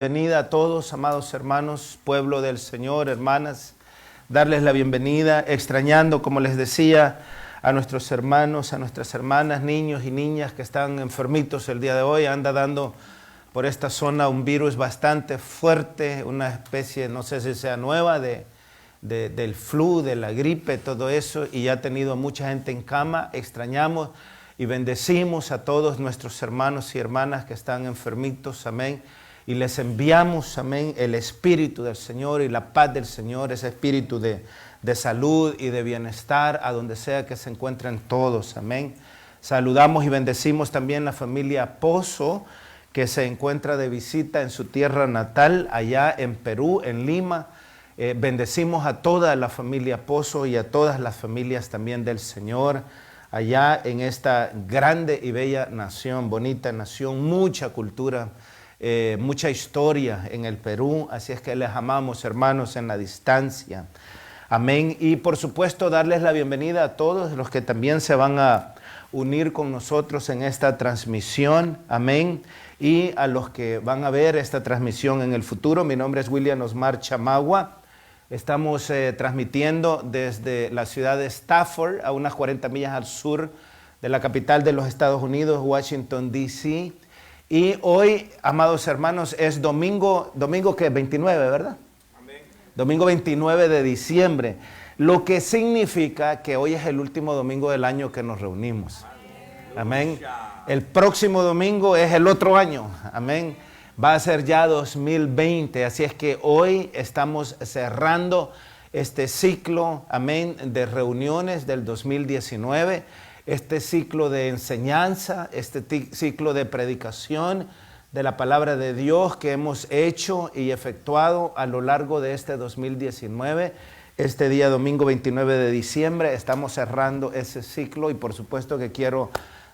Bienvenida a todos, amados hermanos, pueblo del Señor, hermanas, darles la bienvenida, extrañando, como les decía, a nuestros hermanos, a nuestras hermanas, niños y niñas que están enfermitos el día de hoy. Anda dando por esta zona un virus bastante fuerte, una especie, no sé si sea nueva, del flu, de la gripe, todo eso, y ha tenido mucha gente en cama. Extrañamos y bendecimos a todos nuestros hermanos y hermanas que están enfermitos, amén. Y les enviamos, amén, el Espíritu del Señor y la paz del Señor, ese Espíritu de salud y de bienestar a donde sea que se encuentren todos, amén. Saludamos y bendecimos también la familia Pozo, que se encuentra de visita en su tierra natal, allá en Perú, en Lima. Bendecimos a toda la familia Pozo y a todas las familias también del Señor, allá en esta grande y bella nación, bonita nación, mucha cultura, mucha historia en el Perú, así es que les amamos, hermanos, en la distancia. Amén. Y por supuesto darles la bienvenida a todos los que también se van a unir con nosotros en esta transmisión. Amén. Y a los que van a ver esta transmisión en el futuro. Mi nombre es William Osmar Chamagua. Estamos transmitiendo desde la ciudad de Stafford, a unas 40 millas al sur de la capital de los Estados Unidos, Washington, D.C., y hoy, amados hermanos, es domingo que 29, ¿verdad? Amén. Domingo 29 de diciembre, lo que significa que hoy es el último domingo del año que nos reunimos. Amén. El próximo domingo es el otro año. Amén. Va a ser ya 2020, así es que hoy estamos cerrando este ciclo, amén, de reuniones del 2019. Este ciclo de enseñanza, este ciclo de predicación de la palabra de Dios que hemos hecho y efectuado a lo largo de este 2019. Este día, domingo 29 de diciembre, estamos cerrando ese ciclo y por supuesto que quiero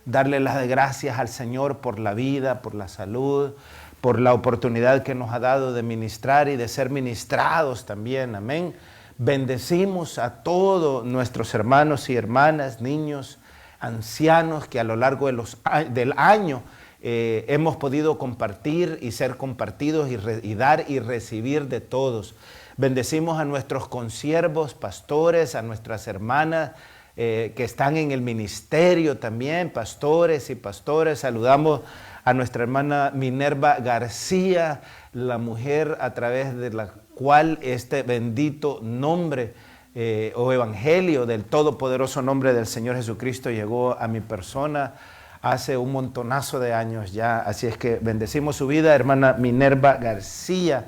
darle las gracias al Señor por la vida, por la salud, por la oportunidad que nos ha dado de ministrar y de ser ministrados también. Amén. Bendecimos a todos nuestros hermanos y hermanas, niños, ancianos que a lo largo del año hemos podido compartir y ser compartidos y dar y recibir de todos. Bendecimos a nuestros consiervos, pastores, a nuestras hermanas que están en el ministerio también, pastores y pastores. Saludamos a nuestra hermana Minerva García, la mujer a través de la cual este bendito nombre o evangelio del todopoderoso nombre del Señor Jesucristo llegó a mi persona hace un montonazo de años ya. Así es que bendecimos su vida, hermana Minerva García,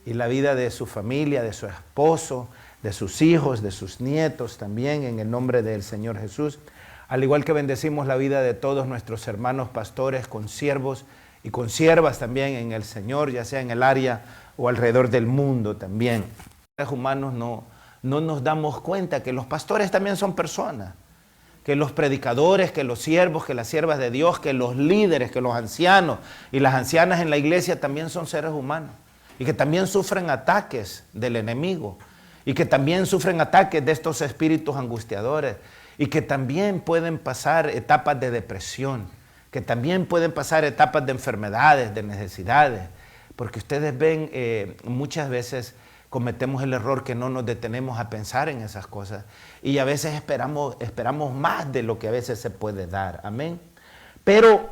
y la vida de su familia, de su esposo, de sus hijos, de sus nietos también, en el nombre del Señor Jesús. Al igual que bendecimos la vida de todos nuestros hermanos pastores, consiervos y consiervas también en el Señor, ya sea en el área o alrededor del mundo también. Los humanos no nos damos cuenta que los pastores también son personas, que los predicadores, que los siervos, que las siervas de Dios, que los líderes, que los ancianos y las ancianas en la iglesia también son seres humanos y que también sufren ataques del enemigo y que también sufren ataques de estos espíritus angustiadores y que también pueden pasar etapas de depresión, que también pueden pasar etapas de enfermedades, de necesidades, porque ustedes ven muchas veces cometemos el error que no nos detenemos a pensar en esas cosas y a veces esperamos más de lo que a veces se puede dar. Amén. Pero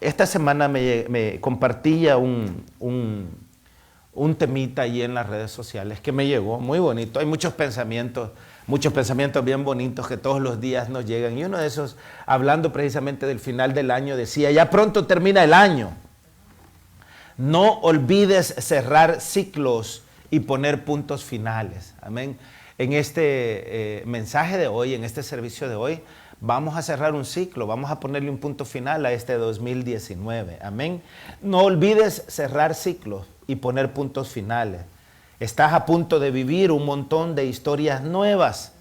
esta semana me compartía un temita ahí en las redes sociales que me llegó muy bonito. Hay muchos pensamientos bien bonitos que todos los días nos llegan. Y uno de esos, hablando precisamente del final del año, decía: ya pronto termina el año. No olvides cerrar ciclos y poner puntos finales. Amén. En este mensaje de hoy, en este servicio de hoy, vamos a cerrar un ciclo, vamos a ponerle un punto final a este 2019. Amén. No olvides cerrar ciclos y poner puntos finales. Estás a punto de vivir un montón de historias nuevas.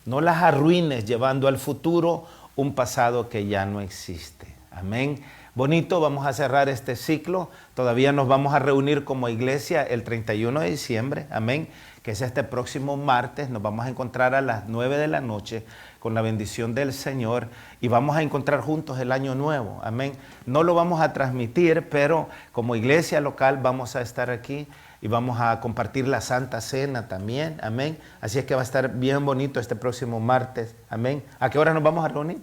No las arruines llevando al futuro un pasado que ya no existe. Amén. bonito. Vamos a cerrar este ciclo. Todavía nos vamos a reunir como iglesia el 31 de diciembre, amén, que es este próximo martes. Nos vamos a encontrar a las 9 de la noche con la bendición del Señor y vamos a encontrar juntos el año nuevo, amén. No lo vamos a transmitir, pero como iglesia local vamos a estar aquí y vamos a compartir la Santa Cena también, amén. Así es que va a estar bien bonito este próximo martes, amén. ¿A qué hora nos vamos a reunir?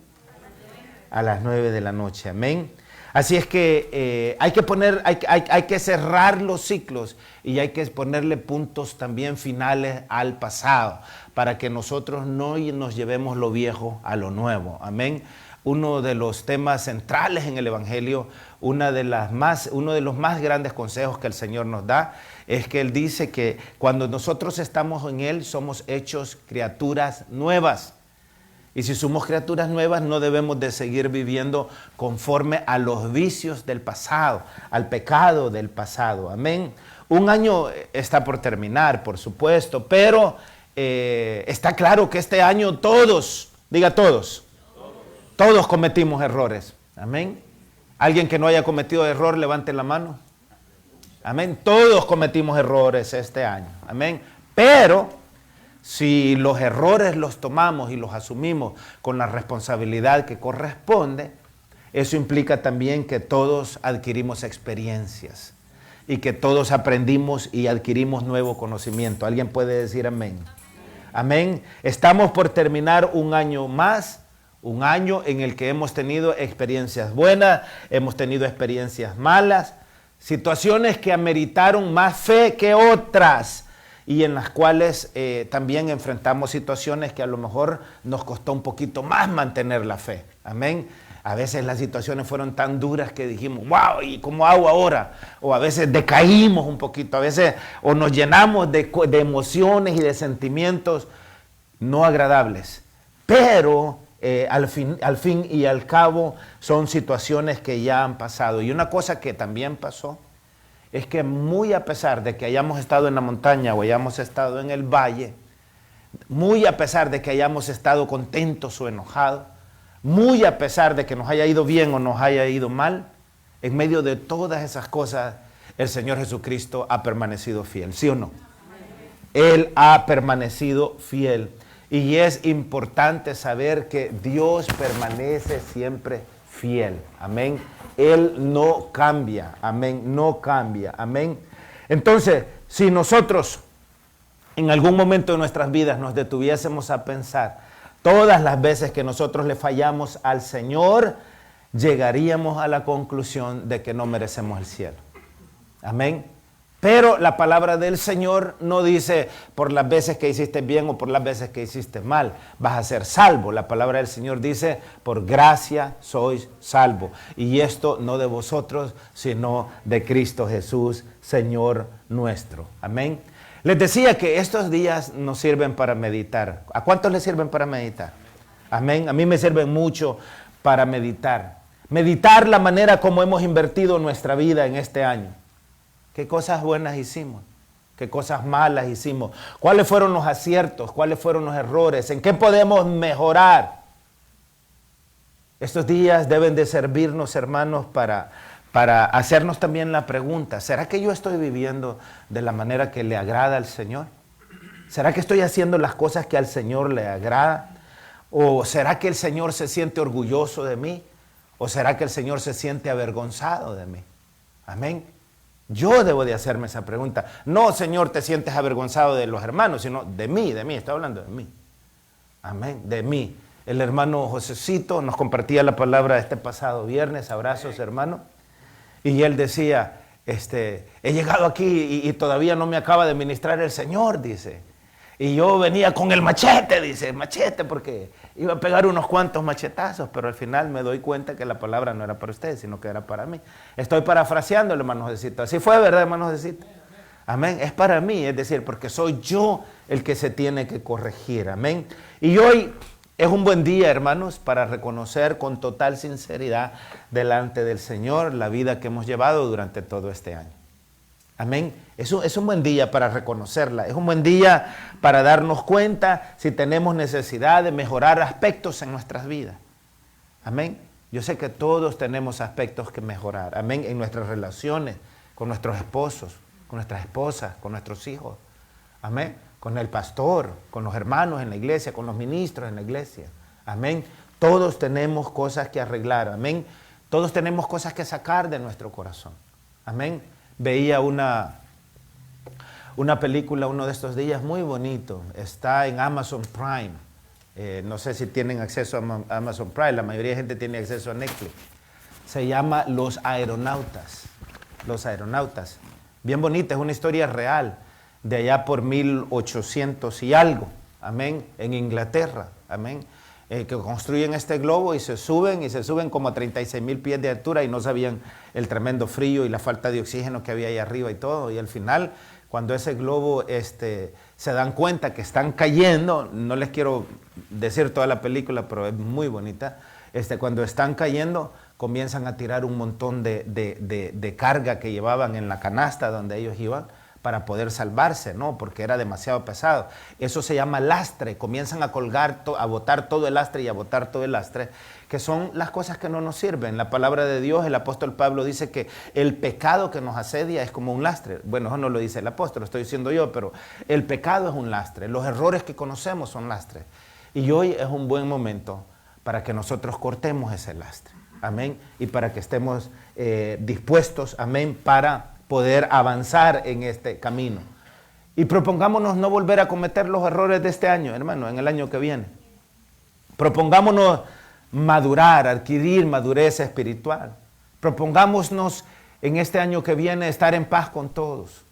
A las 9 de la noche, amén. Así es que hay que cerrar los ciclos y hay que ponerle puntos también finales al pasado para que nosotros no nos llevemos lo viejo a lo nuevo, amén. Uno de los temas centrales en el Evangelio, uno de los más grandes consejos que el Señor nos da es que Él dice que cuando nosotros estamos en Él somos hechos criaturas nuevas. Y si somos criaturas nuevas, no debemos de seguir viviendo conforme a los vicios del pasado, al pecado del pasado. Amén. Un año está por terminar, por supuesto, pero está claro que este año todos cometimos errores. Amén. Alguien que no haya cometido error, levante la mano. Amén. Todos cometimos errores este año. Amén. Pero si los errores los tomamos y los asumimos con la responsabilidad que corresponde, eso implica también que todos adquirimos experiencias y que todos aprendimos y adquirimos nuevo conocimiento. ¿Alguien puede decir amén? Amén. Estamos por terminar un año más, un año en el que hemos tenido experiencias buenas, hemos tenido experiencias malas, situaciones que ameritaron más fe que otras, y en las cuales también enfrentamos situaciones que a lo mejor nos costó un poquito más mantener la fe. Amén. A veces las situaciones fueron tan duras que dijimos, wow, ¿y cómo hago ahora? O a veces decaímos un poquito, a veces o nos llenamos de emociones y de sentimientos no agradables. Pero al fin y al cabo son situaciones que ya han pasado. Y una cosa que también pasó es que muy a pesar de que hayamos estado en la montaña o hayamos estado en el valle, muy a pesar de que hayamos estado contentos o enojados, muy a pesar de que nos haya ido bien o nos haya ido mal, en medio de todas esas cosas, el Señor Jesucristo ha permanecido fiel, ¿sí o no? Él ha permanecido fiel. Y es importante saber que Dios permanece siempre fiel. Amén. Él no cambia, amén, no cambia, amén. Entonces, si nosotros en algún momento de nuestras vidas nos detuviésemos a pensar todas las veces que nosotros le fallamos al Señor, llegaríamos a la conclusión de que no merecemos el cielo. Amén. Pero la palabra del Señor no dice por las veces que hiciste bien o por las veces que hiciste mal vas a ser salvo. La palabra del Señor dice, por gracia sois salvo. Y esto no de vosotros, sino de Cristo Jesús, Señor nuestro. Amén. Les decía que estos días nos sirven para meditar. ¿A cuántos les sirven para meditar? Amén. A mí me sirven mucho para meditar. Meditar la manera como hemos invertido nuestra vida en este año. ¿Qué cosas buenas hicimos? ¿Qué cosas malas hicimos? ¿Cuáles fueron los aciertos? ¿Cuáles fueron los errores? ¿En qué podemos mejorar? Estos días deben de servirnos, hermanos, para hacernos también la pregunta, ¿será que yo estoy viviendo de la manera que le agrada al Señor? ¿Será que estoy haciendo las cosas que al Señor le agrada? ¿O será que el Señor se siente orgulloso de mí? ¿O será que el Señor se siente avergonzado de mí? Amén. Yo debo de hacerme esa pregunta. No, Señor, te sientes avergonzado de los hermanos, sino de mí, estoy hablando de mí. Amén, de mí. El hermano Josecito nos compartía la palabra este pasado viernes, abrazos, hermano. Y él decía, he llegado aquí y todavía no me acaba de ministrar el Señor, dice. Y yo venía con el machete, dice, machete, porque iba a pegar unos cuantos machetazos, pero al final me doy cuenta que la palabra no era para ustedes, sino que era para mí. Estoy parafraseando, hermano Josecito. Así fue, ¿verdad, hermano Josecito? Amén. Es para mí, es decir, porque soy yo el que se tiene que corregir. Amén. Y hoy es un buen día, hermanos, para reconocer con total sinceridad delante del Señor la vida que hemos llevado durante todo este año. Amén. Es un buen día para reconocerla. Es un buen día para darnos cuenta si tenemos necesidad de mejorar aspectos en nuestras vidas. Amén. Yo sé que todos tenemos aspectos que mejorar, amén, en nuestras relaciones con nuestros esposos, con nuestras esposas, con nuestros hijos, amén, con el pastor, con los hermanos en la iglesia, con los ministros en la iglesia, amén. Todos tenemos cosas que arreglar, amén. Todos tenemos cosas que sacar de nuestro corazón, amén. Veía una película uno de estos días muy bonito, está en Amazon Prime. No sé si tienen acceso a Amazon Prime, la mayoría de gente tiene acceso a Netflix. Se llama Los Aeronautas. Los Aeronautas. Bien bonita, es una historia real de allá por 1800 y algo, amén, en Inglaterra, amén, que construyen este globo y se suben como a 36,000 pies de altura y no sabían el tremendo frío y la falta de oxígeno que había ahí arriba y todo. Y al final, cuando ese globo se dan cuenta que están cayendo, no les quiero decir toda la película, pero es muy bonita, cuando están cayendo comienzan a tirar un montón de carga que llevaban en la canasta donde ellos iban para poder salvarse, ¿no? Porque era demasiado pesado. Eso se llama lastre, comienzan a colgar, a botar todo el lastre y a botar todo el lastre, que son las cosas que no nos sirven. La palabra de Dios, el apóstol Pablo dice que el pecado que nos asedia es como un lastre. Bueno, eso no lo dice el apóstol, lo estoy diciendo yo, pero el pecado es un lastre, los errores que conocemos son lastres. Y hoy es un buen momento para que nosotros cortemos ese lastre, amén, y para que estemos dispuestos, amén, para poder avanzar en este camino. Y propongámonos no volver a cometer los errores de este año, hermano, en el año que viene. Propongámonos madurar, adquirir madurez espiritual. Propongámonos en este año que viene estar en paz con todos.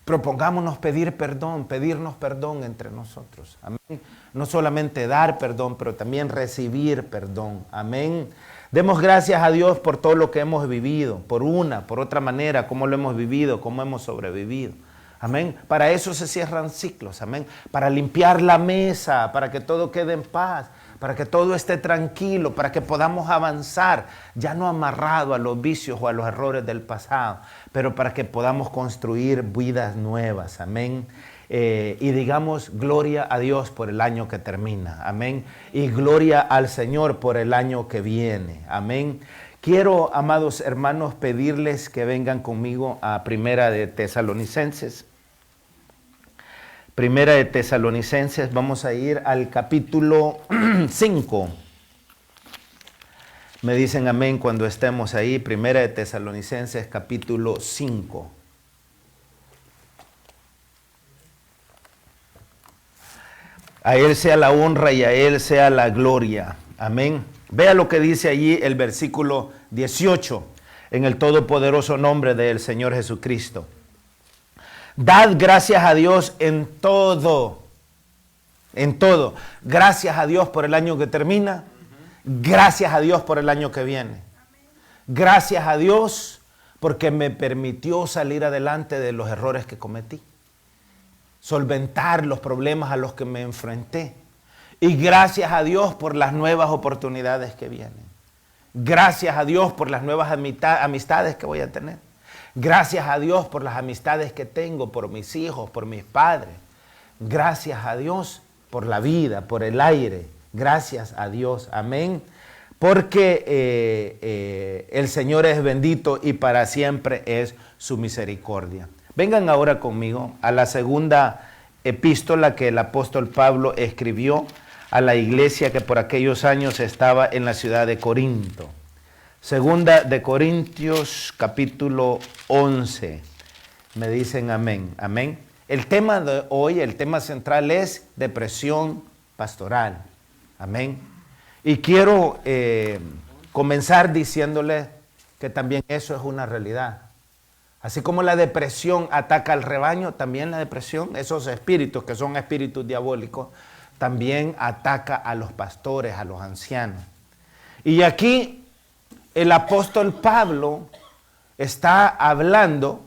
Propongámonos pedirnos perdón entre nosotros. Amén. No solamente dar perdón, pero también recibir perdón. Amén. Demos gracias a Dios por todo lo que hemos vivido, por otra manera, cómo lo hemos vivido, cómo hemos sobrevivido. Amén. Para eso se cierran ciclos, amén. Para limpiar la mesa, para que todo quede en paz, para que todo esté tranquilo, para que podamos avanzar, ya no amarrado a los vicios o a los errores del pasado, pero para que podamos construir vidas nuevas, amén. Y digamos gloria a Dios por el año que termina, amén, y gloria al Señor por el año que viene, amén. Quiero, amados hermanos, pedirles que vengan conmigo a Primera de Tesalonicenses. Primera de Tesalonicenses, vamos a ir al capítulo 5. Me dicen amén cuando estemos ahí. Primera de Tesalonicenses, capítulo 5. A Él sea la honra y a Él sea la gloria. Amén. Vea lo que dice allí el versículo 18, en el todopoderoso nombre del Señor Jesucristo. Dad gracias a Dios en todo. En todo. Gracias a Dios por el año que termina. Gracias a Dios por el año que viene. Gracias a Dios porque me permitió salir adelante de los errores que cometí. Solventar los problemas a los que me enfrenté. Y gracias a Dios por las nuevas oportunidades que vienen. Gracias a Dios por las nuevas amistades que voy a tener. Gracias a Dios por las amistades que tengo, por mis hijos, por mis padres. Gracias a Dios por la vida, por el aire. Gracias a Dios. Amén. Porque el Señor es bendito y para siempre es su misericordia. Vengan ahora conmigo a la segunda epístola que el apóstol Pablo escribió a la iglesia que por aquellos años estaba en la ciudad de Corinto. Segunda de Corintios, capítulo 11. Me dicen amén, amén. El tema de hoy, el tema central es depresión pastoral. Amén. Y quiero comenzar diciéndole que también eso es una realidad. Así como la depresión ataca al rebaño, también la depresión, esos espíritus que son espíritus diabólicos, también ataca a los pastores, a los ancianos. Y aquí el apóstol Pablo está hablando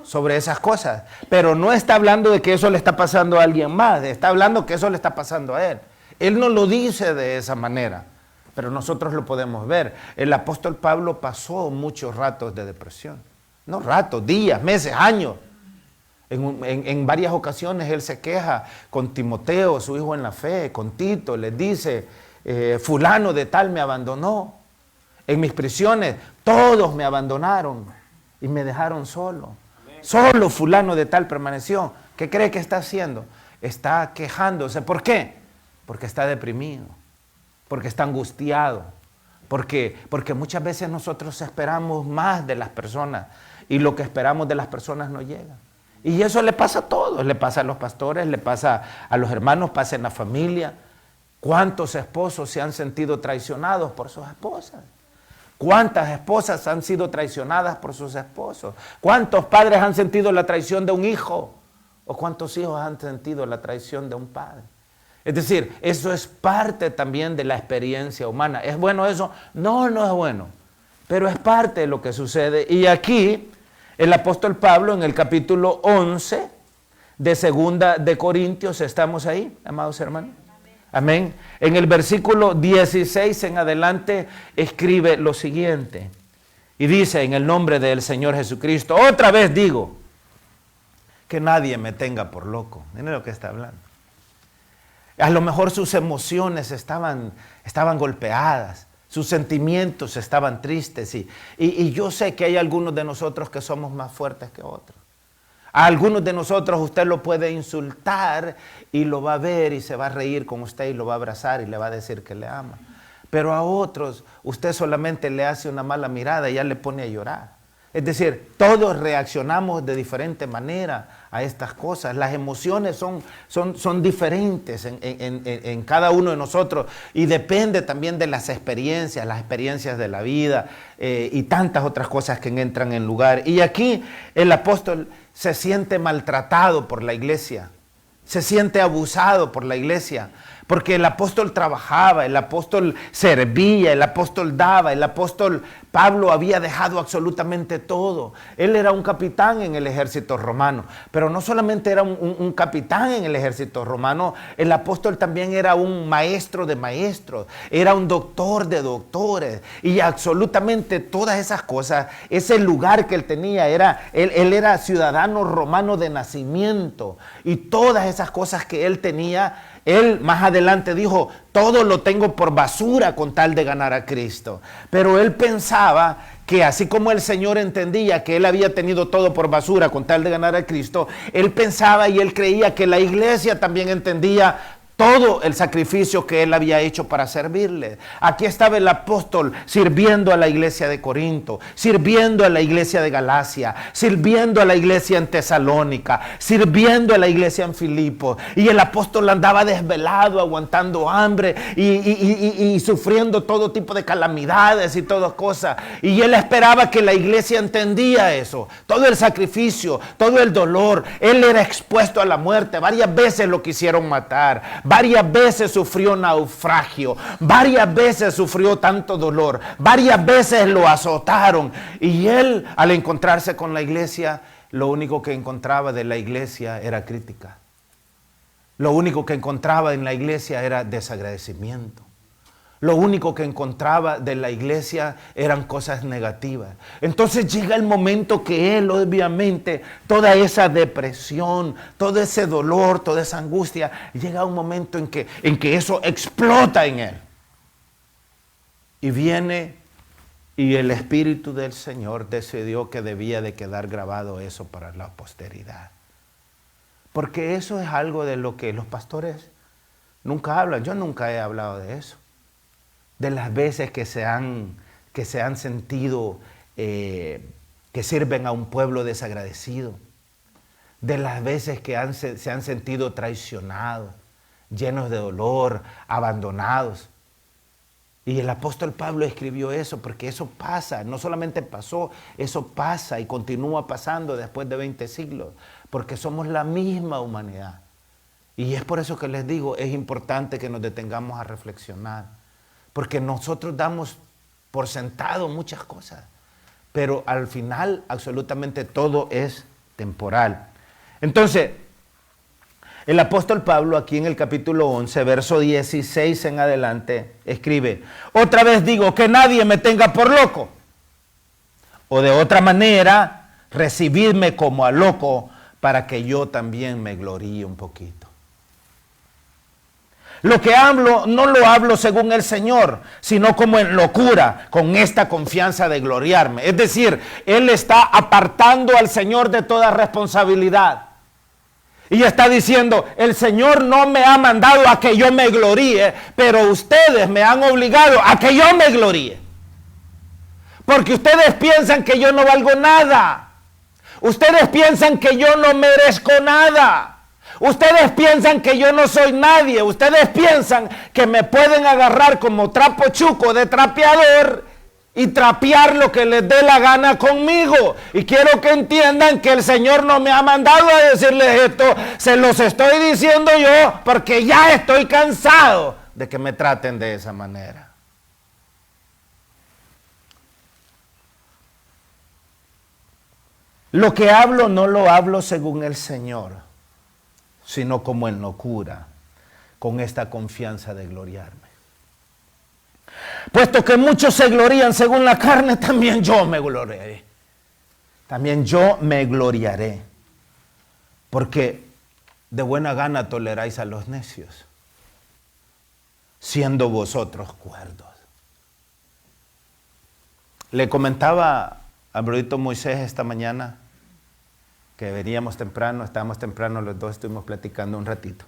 sobre esas cosas, pero no está hablando de que eso le está pasando a alguien más, está hablando que eso le está pasando a él. Él no lo dice de esa manera, pero nosotros lo podemos ver. El apóstol Pablo pasó muchos ratos de depresión. No ratos, días, meses, años. En varias ocasiones él se queja con Timoteo, su hijo en la fe, con Tito, les dice, fulano de tal me abandonó. en mis prisiones, todos me abandonaron y me dejaron solo. Solo fulano de tal permaneció. ¿Qué cree que está haciendo? Está quejándose. ¿Por qué? Porque está deprimido, porque está angustiado, porque muchas veces nosotros esperamos más de las personas y lo que esperamos de las personas no llega. Y eso le pasa a todos, le pasa a los pastores, le pasa a los hermanos, pasa en la familia. ¿Cuántos esposos se han sentido traicionados por sus esposas? ¿Cuántas esposas han sido traicionadas por sus esposos? ¿Cuántos padres han sentido la traición de un hijo? ¿O cuántos hijos han sentido la traición de un padre? Es decir, eso es parte también de la experiencia humana. ¿Es bueno eso? No, no es bueno. Pero es parte de lo que sucede. Y aquí el apóstol Pablo en el capítulo 11 de Segunda de Corintios, ¿estamos ahí, amados hermanos? Amén. En el versículo 16 en adelante escribe lo siguiente. Y dice en el nombre del Señor Jesucristo, otra vez digo, que nadie me tenga por loco. Miren lo que está hablando. A lo mejor sus emociones estaban golpeadas, sus sentimientos estaban tristes y yo sé que hay algunos de nosotros que somos más fuertes que otros. A algunos de nosotros usted lo puede insultar y lo va a ver y se va a reír con usted y lo va a abrazar y le va a decir que le ama. Pero a otros usted solamente le hace una mala mirada y ya le pone a llorar. Es decir, todos reaccionamos de diferente manera a estas cosas. Las emociones son diferentes en cada uno de nosotros y depende también de las experiencias de la vida y tantas otras cosas que entran en lugar. Y aquí el apóstol se siente maltratado por la iglesia, se siente abusado por la iglesia. Porque el apóstol trabajaba, el apóstol servía, el apóstol daba, el apóstol Pablo había dejado absolutamente todo. Él era un capitán en el ejército romano, pero no solamente era un capitán en el ejército romano, el apóstol también era un maestro de maestros, era un doctor de doctores y absolutamente todas esas cosas, ese lugar que él tenía, él era ciudadano romano de nacimiento y todas esas cosas que él tenía. Él más adelante dijo, todo lo tengo por basura con tal de ganar a Cristo. Pero él pensaba que así como el Señor entendía que él había tenido todo por basura con tal de ganar a Cristo, él pensaba y él creía que la iglesia también entendía todo el sacrificio que él había hecho para servirle. Aquí estaba el apóstol sirviendo a la iglesia de Corinto, sirviendo a la iglesia de Galacia, sirviendo a la iglesia en Tesalónica, sirviendo a la iglesia en Filipo. Y el apóstol andaba desvelado, aguantando hambre y sufriendo todo tipo de calamidades y todas cosas. Y él esperaba que la iglesia entendía eso. Todo el sacrificio, todo el dolor. Él era expuesto a la muerte. Varias veces lo quisieron matar. Varias veces sufrió naufragio, varias veces sufrió tanto dolor, varias veces lo azotaron. Y él, al encontrarse con la iglesia, lo único que encontraba de la iglesia era crítica. Lo único que encontraba en la iglesia era desagradecimiento. Lo único que encontraba de la iglesia eran cosas negativas. Entonces llega el momento que él, obviamente, toda esa depresión, todo ese dolor, toda esa angustia, llega un momento en que eso explota en él. Y viene y el Espíritu del Señor decidió que debía de quedar grabado eso para la posteridad. Porque eso es algo de lo que los pastores nunca hablan. Yo nunca he hablado de eso. De las veces que se han sentido que sirven a un pueblo desagradecido, de las veces que se han sentido traicionados, llenos de dolor, abandonados. Y el apóstol Pablo escribió eso porque eso pasa, no solamente pasó, eso pasa y continúa pasando después de 20 siglos, porque somos la misma humanidad. Y es por eso que les digo, es importante que nos detengamos a reflexionar. Porque nosotros damos por sentado muchas cosas, pero al final absolutamente todo es temporal. Entonces, el apóstol Pablo aquí en el capítulo 11, verso 16 en adelante, escribe, otra vez digo que nadie me tenga por loco, o de otra manera, recibidme como a loco para que yo también me gloríe un poquito. Lo que hablo, no lo hablo según el Señor, sino como en locura, con esta confianza de gloriarme. Es decir, él está apartando al Señor de toda responsabilidad. Y está diciendo, el Señor no me ha mandado a que yo me gloríe, pero ustedes me han obligado a que yo me gloríe. Porque ustedes piensan que yo no valgo nada. Ustedes piensan que yo no merezco nada. Ustedes piensan que yo no soy nadie. Ustedes piensan que me pueden agarrar como trapo chuco de trapeador y trapear lo que les dé la gana conmigo. Y quiero que entiendan que el Señor no me ha mandado a decirles esto. Se los estoy diciendo yo porque ya estoy cansado de que me traten de esa manera. Lo que hablo no lo hablo según el Señor, sino como en locura, con esta confianza de gloriarme. Puesto que muchos se glorían según la carne, también yo me gloriaré. También yo me gloriaré. Porque de buena gana toleráis a los necios, siendo vosotros cuerdos. Le comentaba a Brudito Moisés esta mañana que veníamos temprano, estábamos temprano los dos, estuvimos platicando un ratito.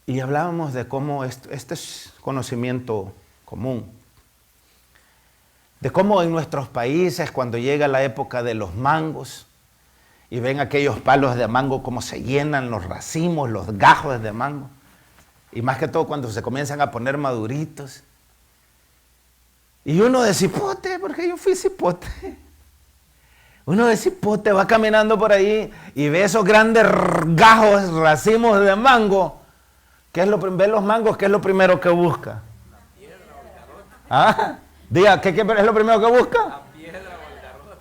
Y hablábamos de cómo este es conocimiento común, de cómo en nuestros países cuando llega la época de los mangos y ven aquellos palos de mango cómo se llenan los racimos, los gajos de mango, y más que todo cuando se comienzan a poner maduritos. Y uno de cipote, porque yo fui cipote. Uno de cipote va caminando por ahí y ve esos grandes gajos, racimos de mango. Ve los mangos, ¿qué es lo primero que busca? ¿Ah? Diga, ¿qué es lo primero que busca?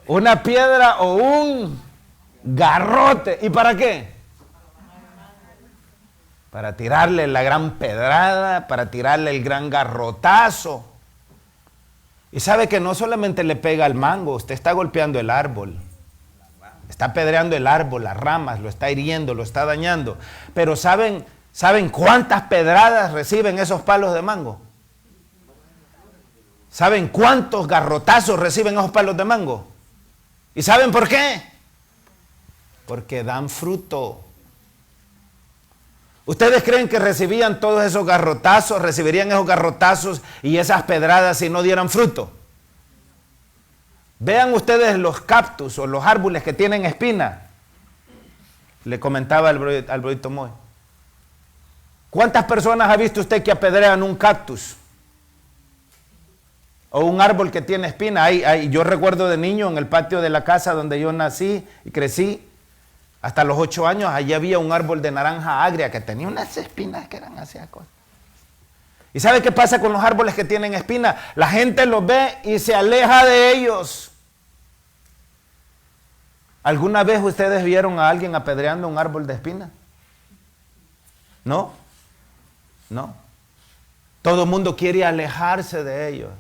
Una piedra o un garrote. ¿Y para qué? Para tirarle la gran pedrada, para tirarle el gran garrotazo. Y sabe que no solamente le pega al mango, usted está golpeando el árbol. Está apedreando el árbol, las ramas, lo está hiriendo, lo está dañando. Pero ¿saben cuántas pedradas reciben esos palos de mango? ¿Saben cuántos garrotazos reciben esos palos de mango? ¿Y saben por qué? Porque dan fruto. ¿Ustedes creen que recibirían todos esos garrotazos y esas pedradas si no dieran fruto? Vean ustedes los cactus o los árboles que tienen espina. Le comentaba al Brudito Moy. ¿Cuántas personas ha visto usted que apedrean un cactus? O un árbol que tiene espina. Yo recuerdo de niño en el patio de la casa donde yo nací y crecí. Hasta los 8 años, allí había un árbol de naranja agria que tenía unas espinas que eran así cosas. ¿Y sabe qué pasa con los árboles que tienen espinas? La gente los ve y se aleja de ellos. ¿Alguna vez ustedes vieron a alguien apedreando un árbol de espina? ¿No? No. Todo el mundo quiere alejarse de ellos.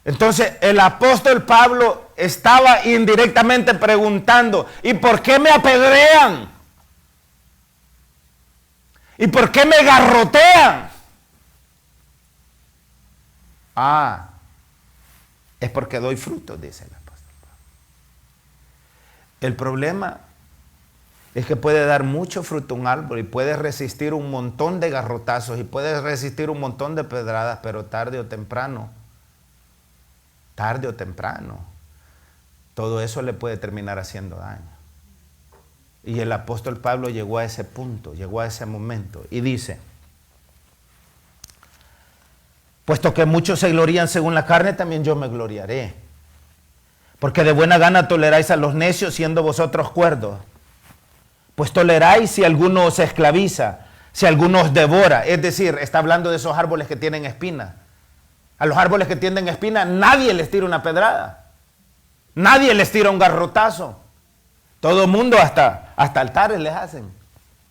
Entonces el apóstol Pablo estaba indirectamente preguntando, ¿y por qué me apedrean? ¿Y por qué me garrotean? Es porque doy frutos, dice el apóstol Pablo. El problema es que puede dar mucho fruto un árbol y puede resistir un montón de garrotazos y puede resistir un montón de pedradas, pero tarde o temprano, todo eso le puede terminar haciendo daño. Y el apóstol Pablo llegó a ese punto, llegó a ese momento y dice, puesto que muchos se glorían según la carne, también yo me gloriaré. Porque de buena gana toleráis a los necios, siendo vosotros cuerdos. Pues toleráis si alguno os esclaviza, si alguno os devora. Es decir, está hablando de esos árboles que tienen espinas. A los árboles que tienen espina nadie les tira una pedrada. Nadie les tira un garrotazo. Todo el mundo hasta altares les hacen.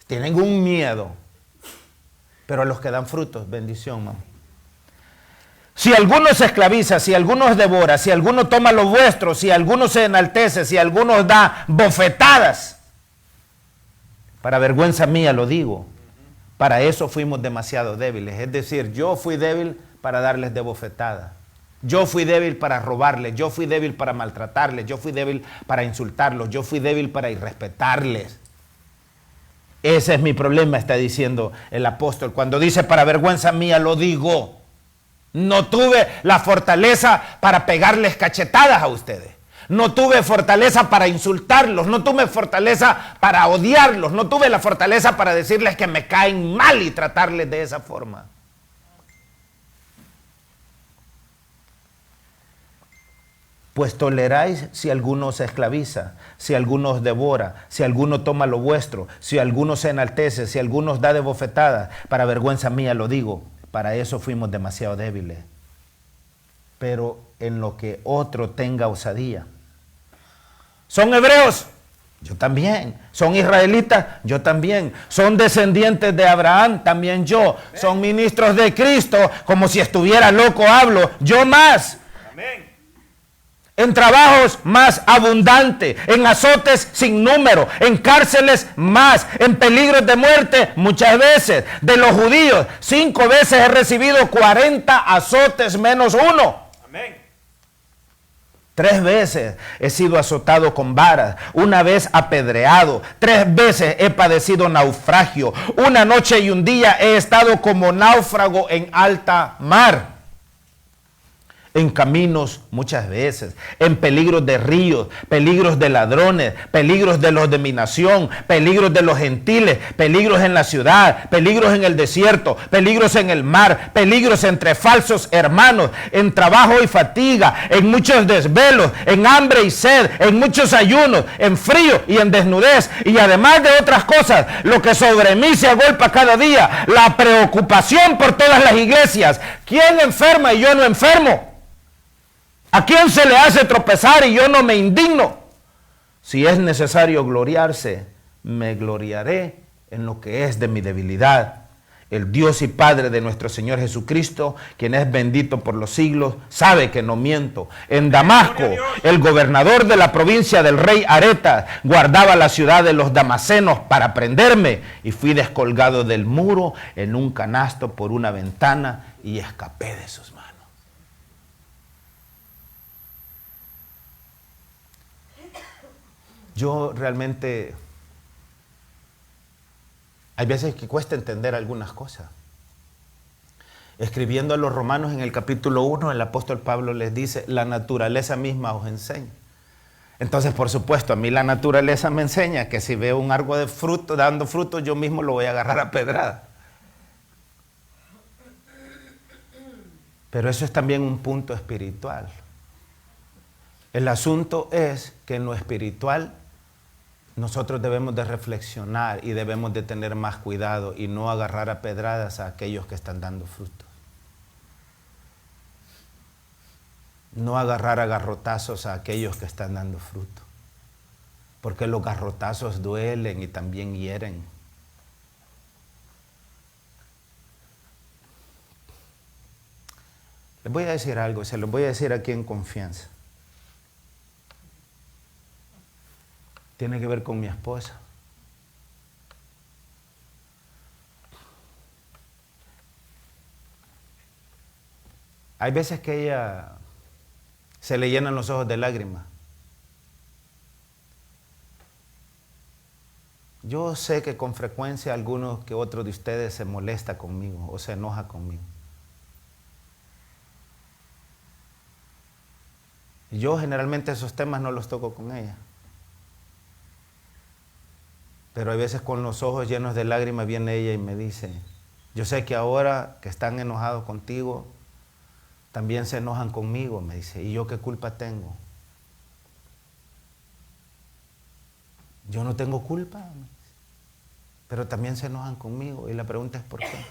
Tienen un miedo. Pero a los que dan frutos, bendición, mamá. Si alguno se esclaviza, si alguno os devora, si alguno toma lo vuestro, si alguno se enaltece, si alguno os da bofetadas. Para vergüenza mía lo digo. Para eso fuimos demasiado débiles. Es decir, yo fui débil para darles de bofetada. Yo fui débil para robarles. Yo fui débil para maltratarles. Yo fui débil para insultarlos. Yo fui débil para irrespetarles. Ese es mi problema, está diciendo el apóstol. Cuando dice para vergüenza mía lo digo. No tuve la fortaleza para pegarles cachetadas a ustedes. No tuve fortaleza para insultarlos. No tuve fortaleza para odiarlos. No tuve la fortaleza para decirles que me caen mal y tratarles de esa forma. Pues toleráis si alguno os esclaviza, si alguno os devora, si alguno toma lo vuestro, si alguno se enaltece, si alguno os da de bofetadas. Para vergüenza mía lo digo. Para eso fuimos demasiado débiles. Pero en lo que otro tenga osadía. ¿Son hebreos? Yo también. ¿Son israelitas? Yo también. ¿Son descendientes de Abraham? También yo. Amén. ¿Son ministros de Cristo? Como si estuviera loco hablo. Yo más. Amén. En trabajos más abundante, en azotes sin número, en cárceles más, en peligros de muerte muchas veces. De los judíos, 5 veces he recibido 40 azotes menos uno. Amén. 3 veces he sido azotado con varas, 1 vez apedreado, 3 veces he padecido naufragio, 1 noche y un día he estado como náufrago en alta mar. En caminos muchas veces, en peligros de ríos, peligros de ladrones, peligros de los de mi nación, peligros de los gentiles, peligros en la ciudad, peligros en el desierto, peligros en el mar, peligros entre falsos hermanos, en trabajo y fatiga, en muchos desvelos, en hambre y sed, en muchos ayunos, en frío y en desnudez, y además de otras cosas, lo que sobre mí se agolpa cada día, la preocupación por todas las iglesias. ¿Quién enferma y yo no enfermo? ¿A quién se le hace tropezar y yo no me indigno? Si es necesario gloriarse, me gloriaré en lo que es de mi debilidad. El Dios y Padre de nuestro Señor Jesucristo, quien es bendito por los siglos, sabe que no miento. En Damasco, el gobernador de la provincia del rey Aretas guardaba la ciudad de los damasenos para prenderme, y fui descolgado del muro en un canasto por una ventana y escapé de sus manos. Yo realmente, hay veces que cuesta entender algunas cosas. Escribiendo a los romanos en el capítulo 1, el apóstol Pablo les dice, la naturaleza misma os enseña. Entonces, por supuesto, a mí la naturaleza me enseña que si veo un árbol de fruto dando fruto, yo mismo lo voy a agarrar a pedrada. Pero eso es también un punto espiritual. El asunto es que en lo espiritual nosotros debemos de reflexionar y debemos de tener más cuidado y no agarrar a pedradas a aquellos que están dando frutos. No agarrar a garrotazos a aquellos que están dando fruto. Porque los garrotazos duelen y también hieren. Les voy a decir algo, se los voy a decir aquí en confianza. Tiene que ver con mi esposa. Hay veces que ella se le llenan los ojos de lágrimas. Yo sé que con frecuencia algunos que otros de ustedes se molesta conmigo o se enoja conmigo. Yo generalmente esos temas no los toco con ella. Pero hay veces con los ojos llenos de lágrimas viene ella y me dice, yo sé que ahora que están enojados contigo, también se enojan conmigo, me dice, ¿y yo qué culpa tengo? Yo no tengo culpa, pero también se enojan conmigo y la pregunta es ¿por qué?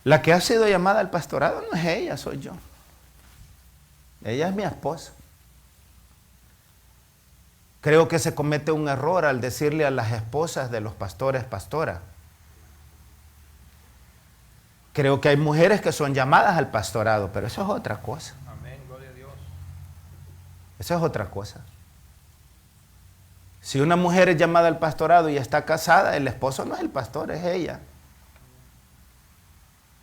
La que ha sido llamada al pastorado no es ella, soy yo. Ella es mi esposa. Creo que se comete un error al decirle a las esposas de los pastores, pastora. Creo que hay mujeres que son llamadas al pastorado, pero eso es otra cosa. Amén, gloria a Dios. Eso es otra cosa. Si una mujer es llamada al pastorado y está casada, el esposo no es el pastor, es ella.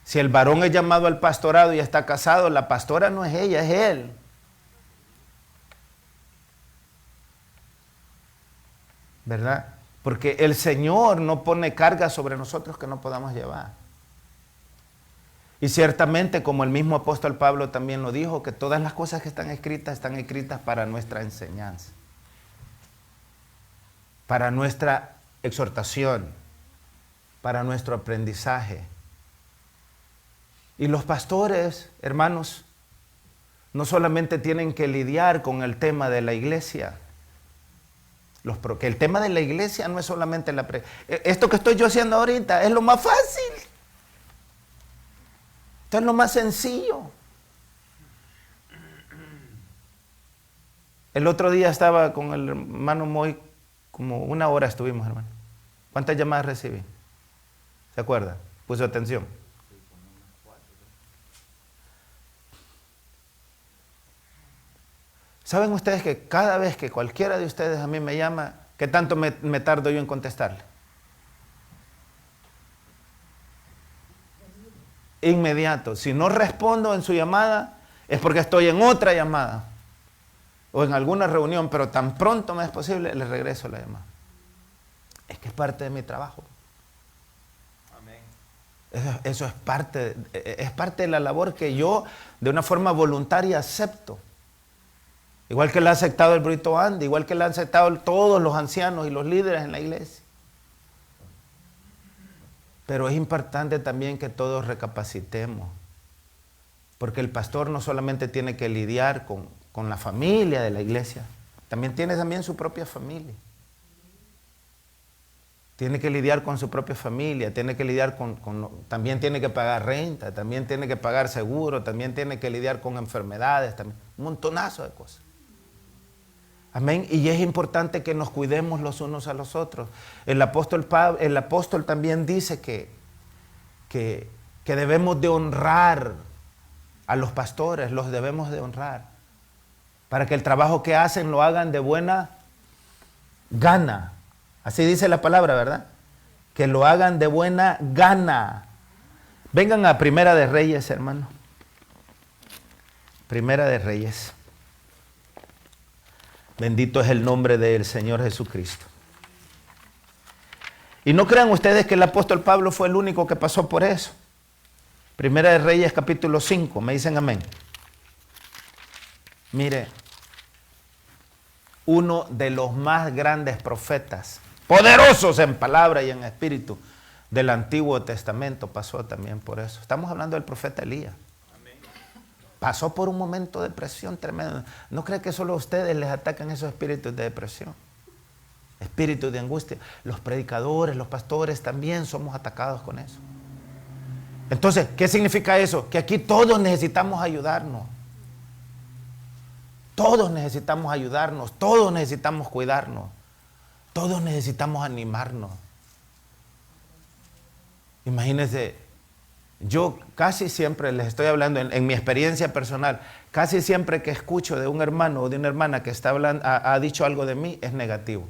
Si el varón es llamado al pastorado y está casado, la pastora no es ella, es él. ¿Verdad? Porque el Señor no pone carga sobre nosotros que no podamos llevar. Y ciertamente, como el mismo apóstol Pablo también lo dijo, que todas las cosas que están escritas para nuestra enseñanza, para nuestra exhortación, para nuestro aprendizaje. Y los pastores, hermanos, no solamente tienen que lidiar con el tema de la iglesia, que el tema de la iglesia no es solamente esto que estoy yo haciendo ahorita es lo más fácil. Esto es lo más sencillo. El otro día estaba con el hermano Moy, como 1 hora estuvimos, hermano. ¿Cuántas llamadas recibí? ¿Se acuerda? ¿Puso atención? ¿Saben ustedes que cada vez que cualquiera de ustedes a mí me llama, qué tanto me tardo yo en contestarle? Inmediato. Si no respondo en su llamada, es porque estoy en otra llamada o en alguna reunión, pero tan pronto me es posible, le regreso la llamada. Es que es parte de mi trabajo. Amén. Eso es parte de la labor que yo, de una forma voluntaria, acepto. Igual que la ha aceptado el Brito Andy, igual que la han aceptado todos los ancianos y los líderes en la iglesia. Pero es importante también que todos recapacitemos, porque el pastor no solamente tiene que lidiar con la familia de la iglesia, también tiene su propia familia. Tiene que lidiar con su propia familia, tiene que lidiar también tiene que pagar renta, también tiene que pagar seguro, también tiene que lidiar con enfermedades, también, un montonazo de cosas. Amén. Y es importante que nos cuidemos los unos a los otros. El apóstol también dice que debemos de honrar a los pastores, los debemos de honrar, para que el trabajo que hacen lo hagan de buena gana. Así dice la palabra, ¿verdad? Que lo hagan de buena gana. Vengan a Primera de Reyes, hermano. Primera de Reyes. Bendito es el nombre del Señor Jesucristo. Y no crean ustedes que el apóstol Pablo fue el único que pasó por eso. Primera de Reyes capítulo 5, me dicen amén. Mire, uno de los más grandes profetas, poderosos en palabra y en espíritu, del Antiguo Testamento, pasó también por eso. Estamos hablando del profeta Elías. Pasó por un momento de depresión tremendo. ¿No cree que solo a ustedes les atacan esos espíritus de depresión? Espíritus de angustia. Los predicadores, los pastores también somos atacados con eso. Entonces, ¿qué significa eso? Que aquí todos necesitamos ayudarnos. Todos necesitamos ayudarnos. Todos necesitamos cuidarnos. Todos necesitamos animarnos. Imagínense. Yo casi siempre les estoy hablando en mi experiencia personal, casi siempre que escucho de un hermano o de una hermana que está hablando, ha dicho algo de mí, es negativo.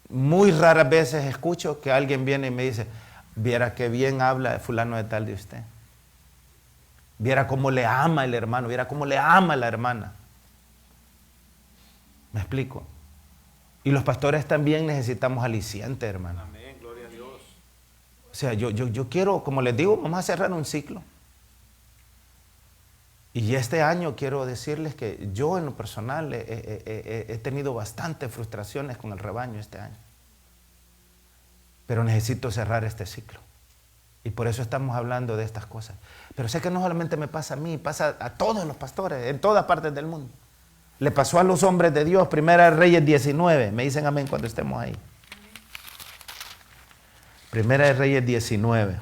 Muy raras veces escucho que alguien viene y me dice, viera qué bien habla fulano de tal de usted. Viera cómo le ama el hermano, viera cómo le ama la hermana. ¿Me explico? Y los pastores también necesitamos aliciente, hermano. Amén. O sea, yo quiero, como les digo, vamos a cerrar un ciclo. Y este año quiero decirles que yo en lo personal he tenido bastantes frustraciones con el rebaño este año. Pero necesito cerrar este ciclo. Y por eso estamos hablando de estas cosas. Pero sé que no solamente me pasa a mí, pasa a todos los pastores, en todas partes del mundo. Le pasó a los hombres de Dios, Primera de Reyes 19. Me dicen amén cuando estemos ahí. Primera de Reyes 19.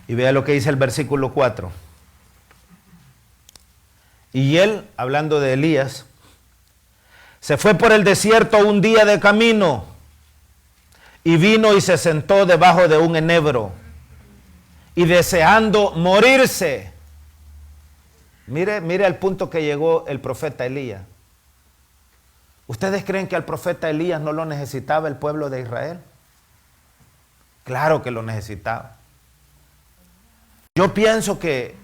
Y vea lo que dice el versículo 4. Y él, hablando de Elías, se fue por el desierto un día de camino y vino y se sentó debajo de un enebro y deseando morirse. Mire al punto que llegó el profeta Elías. ¿Ustedes creen que al profeta Elías no lo necesitaba el pueblo de Israel? Claro que lo necesitaba. Yo pienso que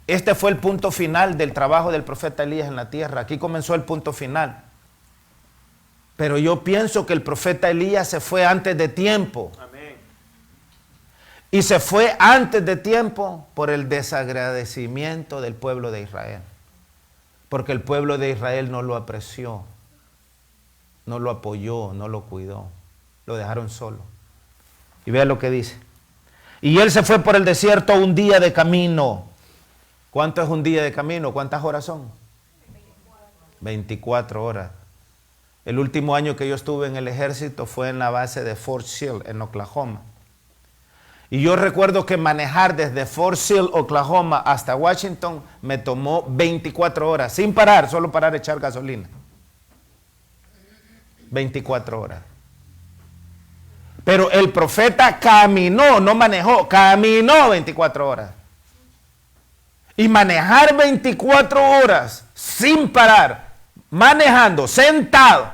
este fue el punto final del trabajo del profeta Elías en la tierra. Aquí comenzó el punto final. Pero yo pienso que el profeta Elías se fue antes de tiempo. Amén. Y se fue antes de tiempo por el desagradecimiento del pueblo de Israel. Porque el pueblo de Israel no lo apreció, no lo apoyó, no lo cuidó. Lo dejaron solo. Y vea lo que dice. Y él se fue por el desierto un día de camino. ¿Cuánto es un día de camino? ¿Cuántas horas son? 24 horas. El último año que yo estuve en el ejército fue en la base de Fort Sill, en Oklahoma. Y yo recuerdo que manejar desde Fort Sill, Oklahoma, hasta Washington me tomó 24 horas, sin parar, solo parar a echar gasolina. 24 horas. Pero el profeta caminó, no manejó, caminó 24 horas. Y manejar 24 horas sin parar, manejando, sentado,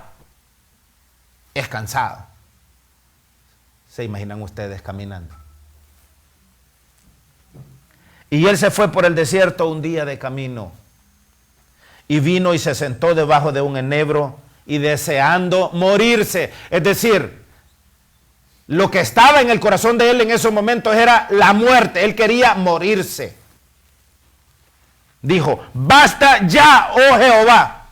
es cansado. ¿Se imaginan ustedes caminando? Y él se fue por el desierto un día de camino. Y vino y se sentó debajo de un enebro y deseando morirse. Es decir, lo que estaba en el corazón de él en esos momentos era la muerte. Él quería morirse. Dijo, basta ya, oh Jehová.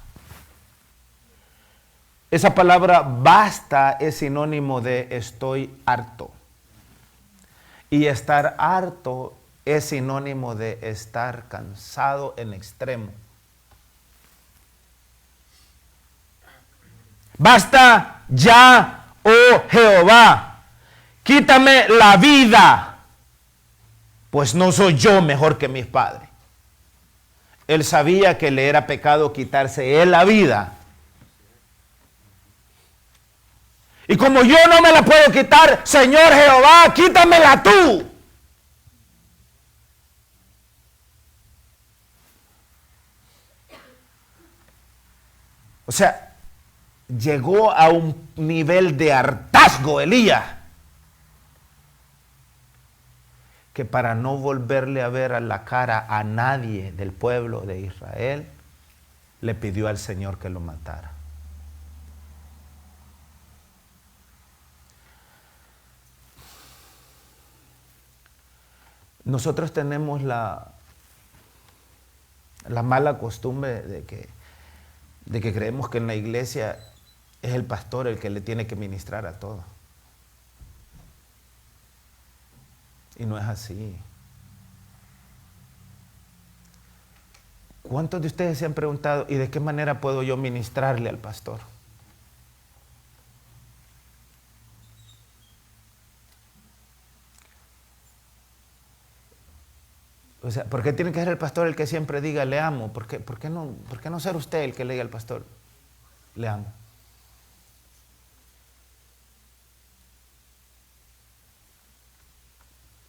Esa palabra basta es sinónimo de estoy harto. Y estar harto es sinónimo de estar cansado en extremo. Basta ya, oh Jehová, quítame la vida, pues no soy yo mejor que mis padres. Él sabía que le era pecado quitarse él la vida. Y como yo no me la puedo quitar, Señor Jehová, quítamela tú. O sea, llegó a un nivel de hartazgo Elías, que para no volverle a ver a la cara a nadie del pueblo de Israel, le pidió al Señor que lo matara. Nosotros tenemos la mala costumbre de que creemos que en la iglesia es el pastor el que le tiene que ministrar a todo. Y no es así. ¿Cuántos de ustedes se han preguntado, ¿y de qué manera puedo yo ministrarle al pastor? O sea, ¿por qué tiene que ser el pastor el que siempre diga le amo? ¿Por qué no ser usted el que le diga al pastor le amo?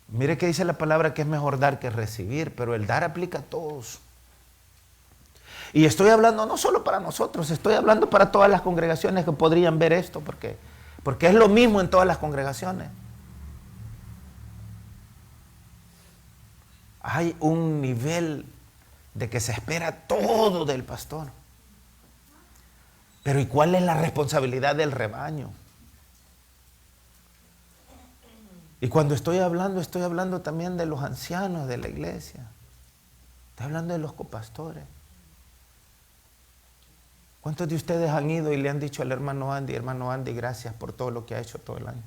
Mire que dice la palabra que es mejor dar que recibir, pero el dar aplica a todos. Y estoy hablando no solo para nosotros, estoy hablando para todas las congregaciones que podrían ver esto, porque es lo mismo en todas las congregaciones. Hay un nivel de que se espera todo del pastor. Pero ¿y cuál es la responsabilidad del rebaño? Y cuando estoy hablando también de los ancianos de la iglesia. Estoy hablando de los copastores. ¿Cuántos de ustedes han ido y le han dicho al hermano Andy, gracias por todo lo que ha hecho todo el año?